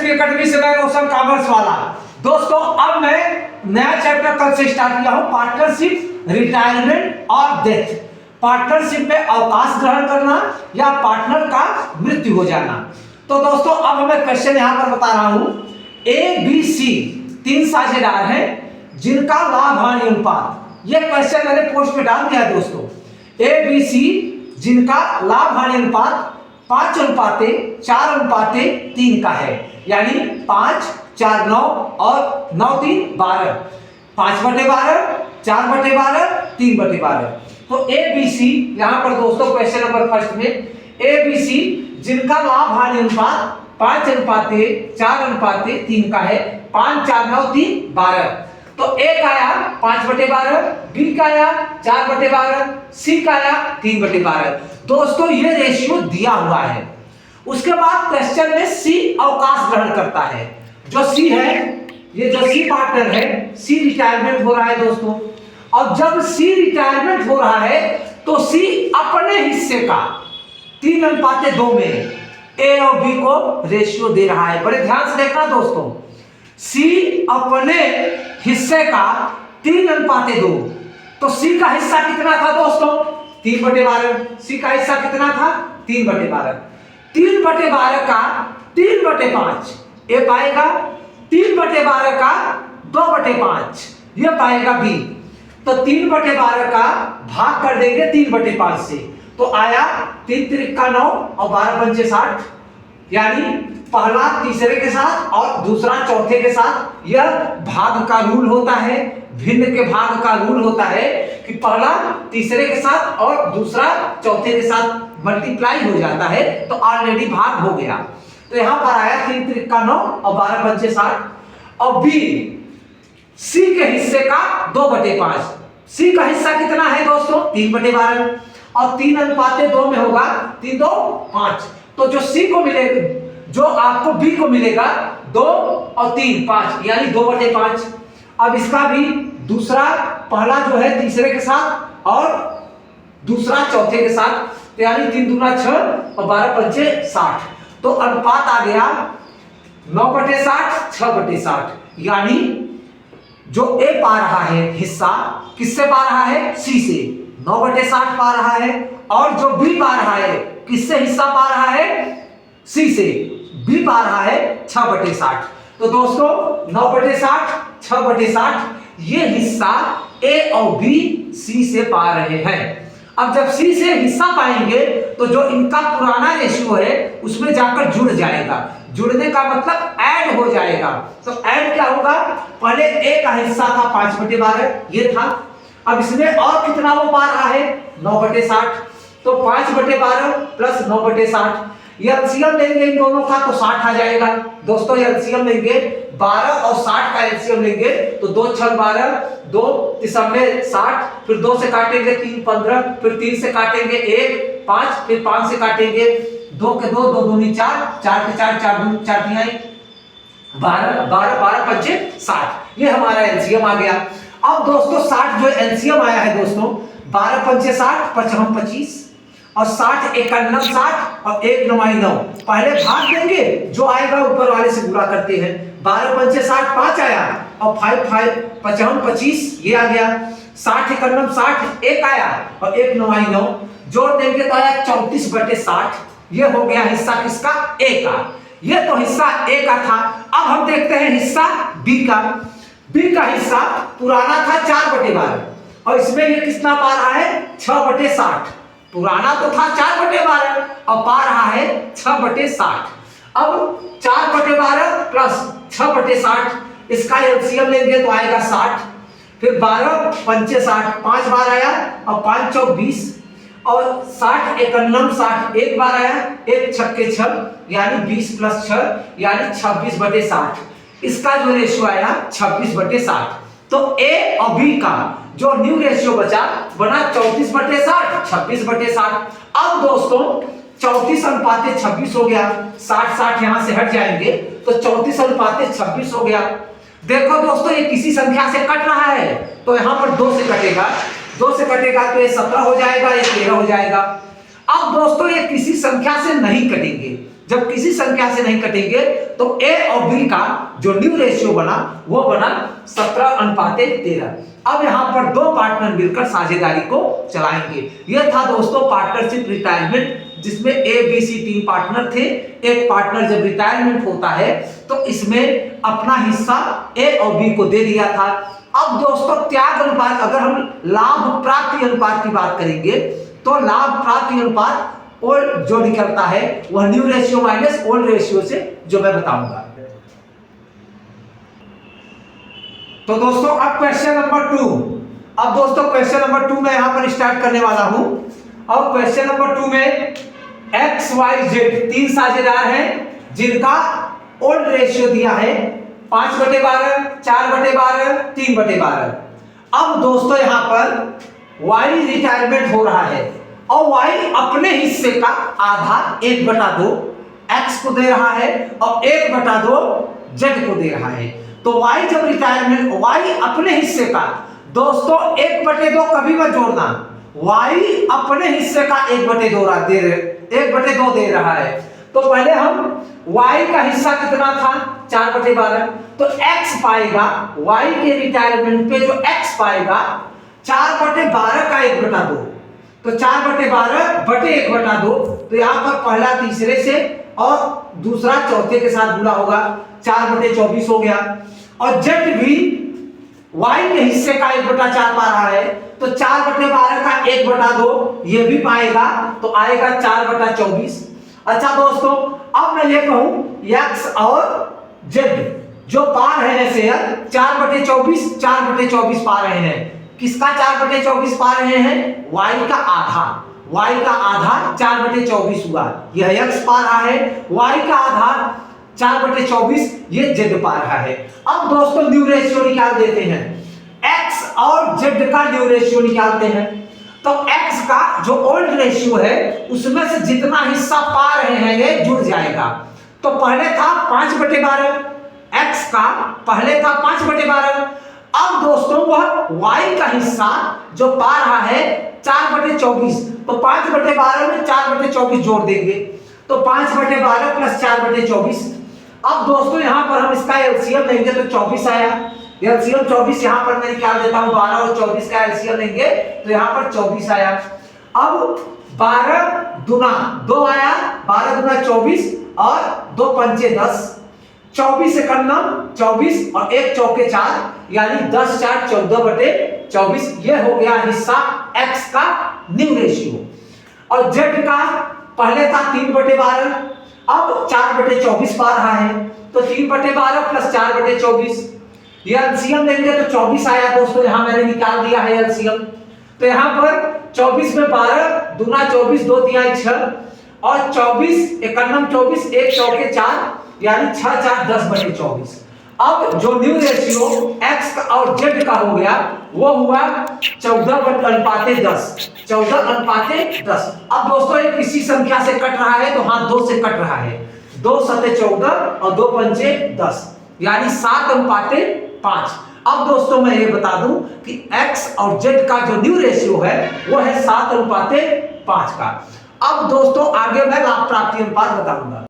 SP academy से मैं रोशन commerce वाला। दोस्तों अब मैं नया चैप्टर कल से स्टार्ट किया हूं, पार्टनरशिप, रिटायरमेंट और डेथ। पार्टनरशिप में अवकाश ग्रहण करना या पार्टनर का मृत्यु हो जाना। तो दोस्तों अब मैं क्वेश्चन यहां पर बता रहा हूं। ए बी सी तीन साझेदार हैं जिनका लाभ हानि अनुपात, यह क्वेश्चन मैंने पोस्ट पे डाल दिया है दोस्तों। ए बी सी जिनका लाभ हानि अनुपात 5:4:3 का है, यानी 5, 4, 9 और 9, 3, 12, 5/12, 4/12, 3/12। तो ए बी सी यहां पर दोस्तों क्वेश्चन नंबर फर्स्ट में ए बी सी जिनका लाभ हानि अनुपात 5:4:3 का है, 5, 4, 9, 3, 12। तो ए का आया 5/12, बी का आया 4/12, सी का आया 3/12। दोस्तों ये रेशियो दिया हुआ है। उसके बाद क्वेश्चन में सी अवकाश ग्रहण करता है। जो सी है, ये जो सी पार्टनर है, सी रिटायरमेंट हो रहा है दोस्तों। और जब सी रिटायरमेंट हो रहा है तो सी अपने हिस्से का 3:2 में ए और बी को रेशियो दे रहा है। बड़े ध्यान से देखना दोस्तों, सी अपने हिस्से का 3:2। तो सी का हिस्सा कितना था दोस्तों? 3/12। सी का हिस्सा कितना था? 3/12। 3/12 का 3/5 ए पाएगा, 3/12 का 2/5 ये पाएगा बी। तो 3/12 का भाग कर देंगे 3/5 से, तो आया 3 त्रिक का 9 और 12 पंचे 60, यानी पहला तीसरे के साथ और दूसरा चौथे के साथ। यह भाग का रूल होता है, भिन्न के भाग का रूल होता है कि पहला तीसरे के साथ और दूसरा चौथे के साथ मल्टीप्लाई हो जाता है, तो ऑलरेडी भाग हो गया। तो यहां पर आया 3 त्रिक का 9 और 12 पंचे 60। और बी सी के हिस्से का 2/5। सी का हिस्सा कितना है दोस्तों? 3/12 और 3:2 में होगा 3, 2, 5। तो जो सी को मिलेगा, जो आपको बी को मिलेगा 2 और 3, 5, यानी 2/5। अब इसका भी दूसरा पहला जो है तीसरे के साथ और दूसरा चौथे के साथ, तो यानी 3 दूना 6 और 12 पंचे 60। तो अनुपात आ गया 9/60, 6/60। यानी जो ए पा रहा है हिस्सा किससे पा रहा है? सी से 9/60 पा रहा है। और जो बी पा रहा है किससे हिस्सा पा रहा है? सी से। बी पा रहा है 6/60। तो दोस्तों 9/60, 6/60 ये हिस्सा ए और बी सी से पा रहे हैं। अब जब सी से हिस्सा पाएंगे तो जो इनका पुराना रेशियो है उसमें जाकर जुड़ जाएगा। जुड़ने का मतलब ऐड हो जाएगा। तो ऐड क्या होगा? पहले ए का हिस्सा था 5/12 ये था। अब इसमें और कितना वो पा रहा है? 9/60। तो 5/12 प्लस 9/60, एलसीएम लेंगे इन दोनों का तो 60 आ जाएगा। दोस्तों एलसीएम लेंगे 12 और 60 का एलसीएम लेंगे तो 2 6 12, 2 3 60, फिर 2 से काटेंगे 3 15, फिर 3 से काटेंगे 1 5, फिर 5 से काटेंगे 2 के 2, 2 दूनी 4, 4 के 4, 4 दूनी 4 तिहाई 12, 12 12 पंचे 60। ये हमारा एलसीएम आ गया। अब दोस्तों 60 जो एलसीएम आया है दोस्तों, 12 पंचे 60, 55 25 और 60 1 9 60 और 1 9 9। पहले भाग देंगे, जो आएगा ऊपर वाले से गुणा करते हैं। 12 पंचे 60 5 आया और 5 5 55 25 ये आ गया। 60 1 9 60 1 आया और 1 9 9 जोड़ देंगे तो आया 34/60। ये हो गया हिस्सा किसका? ए का। ये तो हिस्सा ए का था। अब हम देखते हैं हिस्सा बी का। बी का हिस्सा पुराना था 4/12 और इसमें ये कितना पा रहा है? 6/60। पुराना तो था 4/12 और पा रहा है 6/60। अब 4/12 प्लस 6/60 इसका एलसीएम लेंगे तो आएगा 60। फिर 12 पंचे 60, 5 बार आया और 5 चौक 20 और 60 1 9 60 एक बार आया, 1 छक्के 6 यानी 20 प्लस 6 यानी 26/60। इसका जो रेशियो आया 26/60। तो ए और बी का जो न्यू रेशियो बचा बना 34/60, 26/60। अब दोस्तों 34:26 हो गया। 60 60 यहां से हट जाएंगे तो 34:26 हो गया। देखो दोस्तों ये किसी संख्या से कट रहा है तो यहां पर 2 से कटेगा, 2 से कटेगा तो ये 17 हो जाएगा, ये 13 हो जाएगा। अब दोस्तों ये किसी संख्या से नहीं कटेंगे। जब किसी संख्या से नहीं कटेंगे तो ए और बी का जो न्यू रेशियो बना वो बना 17:13। अब यहाँ पर दो पार्टनर मिलकर साझेदारी को चलाएंगे। यह था दोस्तों पार्टनरशिप रिटायरमेंट, जिसमें ए बी सी 3 पार्टनर थे। एक पार्टनर जब रिटायरमेंट होता है तो इसमें अपना हिस्सा ए और बी को दे दिया था। अब दोस्तों त्याग अनुपात, अगर हम लाभ प्राप्ति अनुपात की बात करेंगे तो लाभ प्राप्ति अनुपात और जो निकलता है वह new ratio minus old ratio से, जो मैं बताऊंगा। तो दोस्तों अब क्वेश्चन नंबर 2। अब दोस्तों क्वेश्चन नंबर 2 मैं यहां पर स्टार्ट करने वाला हूं। और क्वेश्चन नंबर 2 में एक्स वाई जेड 3 साझेदार हैं जिनका ओल्ड रेशियो दिया है 5/12, 4/12, 3/12। अब दोस्तों यहां पर वाई रिटायरमेंट हो रहा है और वाई अपने हिस्से का आधा 1/2 एक्स को दे रहा है और 1/2 जेड को दे रहा है। तो वाई जब रिटायरमेंट, वाई अपने हिस्से का, दोस्तों 1/2 कभी मत जोड़ना, वाई अपने हिस्से का 1/2 दे रहा है। तो पहले हम वाई का हिस्सा कितना था 4/12, तो एक्स पाएगा, वाई के रिटायरमेंट पे जो एक्स पाएगा 4/12 का 1/2, तो 4/12/1/2। तो यहां पर पहला तीसरे से और दूसरा चौथे के साथ गुणा होगा, 4/24 हो गया। और जेड भी वाई के हिस्से का 1/4 पा रहा है, तो 4/12 का 1/2 ये भी पाएगा, तो आएगा 4/24। अच्छा दोस्तों, अब मैं ये कहूं एक्स और जेड जो पा रहे हैं शेयर 4/24 पा रहे हैं। किसका 4/24 पा रहे हैं? वाई का आधा, वाई का आधा 4/24 हुआ, यह एक्स पा रहा है, वाई का आधा 4/24 ये जेड पा रहा है। अब दोस्तों न्यू रेशियो निकाल देते हैं, एक्स और जेड का न्यू रेशियो निकालते हैं। तो एक्स का जो ओल्ड रेशियो है उसमें से जितना हिस्सा पा रहे हैं ये जुड़ जाएगा। तो पहले था 5/12, एक्स का पहले था 5/12। अब दोस्तों वह वाई का हिस्सा जो पा रहा है 4/24, तो 5/12 में 4/24 जोड़ देंगे, तो 5/12 प्लस 4/24। अब दोस्तों यहां पर हम इसका एलसीएम लेंगे तो 24 आया। एलसीएम 24 यहां पर मैं निकाल देता हूं, 12 और 24 का एलसीएम लेंगे तो यहां पर 24 आया। अब 12 दूना 2 आया, 12 दूना 24 और 2 पंचे 10, 24 से करना 24 और 1 चौके 4, यानी 10 4 14/24। यह हो गया हिस्सा एक्स का न्यू रेशियो। और जेड का पहले था 3/12, अब 4/24 पा रहा है, तो 3/12 प्लस 4/24। ये एलसीएम लेंगे तो 24 आया दोस्तों, यहां मैंने निकाल दिया है एलसीएम। तो यहां पर 24 में 12 दूना 24, 2 तिहाई 6 और 24 51 24, 1 चौके 4, यानी 6 4 10/24। अब जो न्यू रेशियो एक्स और जेड का हो गया वो हुआ 14/10, 14/10। अब दोस्तों एक इसी संख्या से कट रहा है, तो हां 2 से कट रहा है, 2 7 14 और 2 पंचे 10, यानी 7/5। अब दोस्तों मैं ये बता दूं कि x और z का जो न्यू रेशियो है वो है 7/5 का। अब दोस्तों आगे मैं लाभ प्राप्ति अनुपात बताऊंगा।